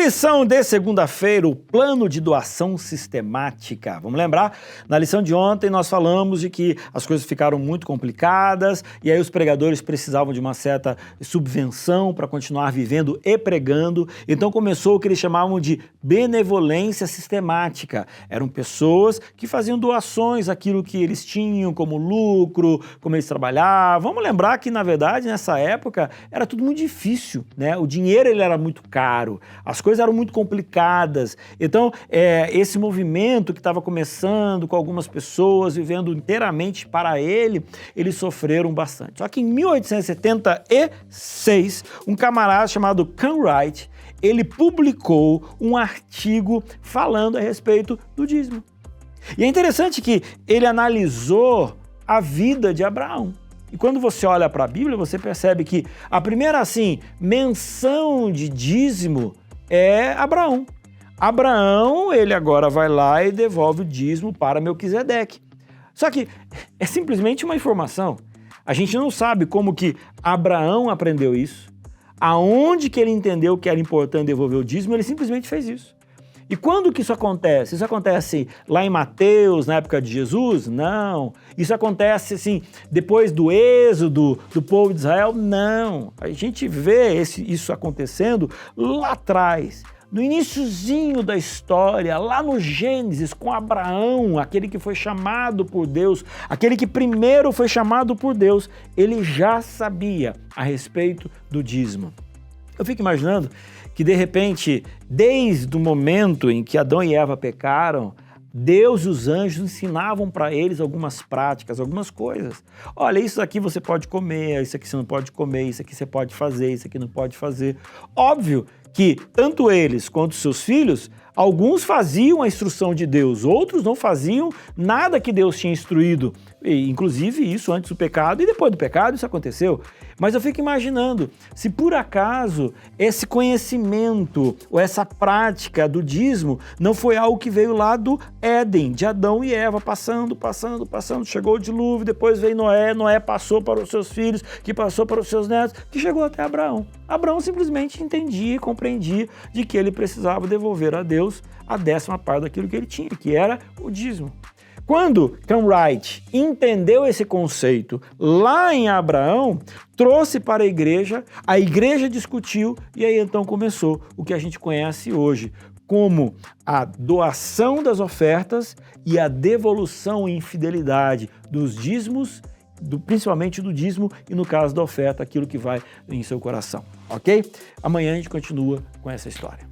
Lição de segunda-feira, o plano de doação sistemática. Vamos lembrar? Na lição de ontem nós falamos de que as coisas ficaram muito complicadas e aí os pregadores precisavam de uma certa subvenção para continuar vivendo e pregando. Então começou o que eles chamavam de benevolência sistemática. Eram pessoas que faziam doações, aquilo que eles tinham como lucro, como eles trabalhavam. Vamos lembrar que, na verdade, nessa época era tudo muito difícil, né? O dinheiro ele era muito caro, as coisas eram muito complicadas. Então, esse movimento que estava começando com algumas pessoas vivendo inteiramente para ele, eles sofreram bastante. Só que em 1876, um camarada chamado Ken Wright, ele publicou um artigo falando a respeito do dízimo. E é interessante que ele analisou a vida de Abraão. E quando você olha para a Bíblia, você percebe que a primeira, menção de dízimo é Abraão. Abraão, ele agora vai lá e devolve o dízimo para Melquisedeque. Só que é simplesmente uma informação. A gente não sabe como que Abraão aprendeu isso, aonde que ele entendeu que era importante devolver o dízimo, ele simplesmente fez isso. E quando que isso acontece? Isso acontece lá em Mateus, na época de Jesus? Não. Isso acontece, depois do êxodo do povo de Israel? Não. A gente vê isso acontecendo lá atrás, no iniciozinho da história, lá no Gênesis, com Abraão, aquele que foi chamado por Deus, aquele que primeiro foi chamado por Deus, ele já sabia a respeito do dízimo. Eu fico imaginando que, de repente, desde o momento em que Adão e Eva pecaram, Deus e os anjos ensinavam para eles algumas práticas, algumas coisas. Olha, isso aqui você pode comer, isso aqui você não pode comer, isso aqui você pode fazer, isso aqui não pode fazer. Óbvio que tanto eles quanto seus filhos, alguns faziam a instrução de Deus, outros não faziam nada que Deus tinha instruído. E, inclusive isso antes do pecado e depois do pecado isso aconteceu. Mas eu fico imaginando, se por acaso esse conhecimento ou essa prática do dízimo não foi algo que veio lá do Éden, de Adão e Eva, passando, chegou o dilúvio, depois veio Noé, Noé passou para os seus filhos, que passou para os seus netos, que chegou até Abraão. Abraão simplesmente entendia e compreendia de que ele precisava devolver a Deus a 10ª parte daquilo que ele tinha, que era o dízimo. Quando Ken Wright entendeu esse conceito lá em Abraão, trouxe para a igreja discutiu e aí então começou o que a gente conhece hoje como a doação das ofertas e a devolução em fidelidade dos dízimos, principalmente do dízimo e, no caso da oferta, aquilo que vai em seu coração, ok? Amanhã a gente continua com essa história.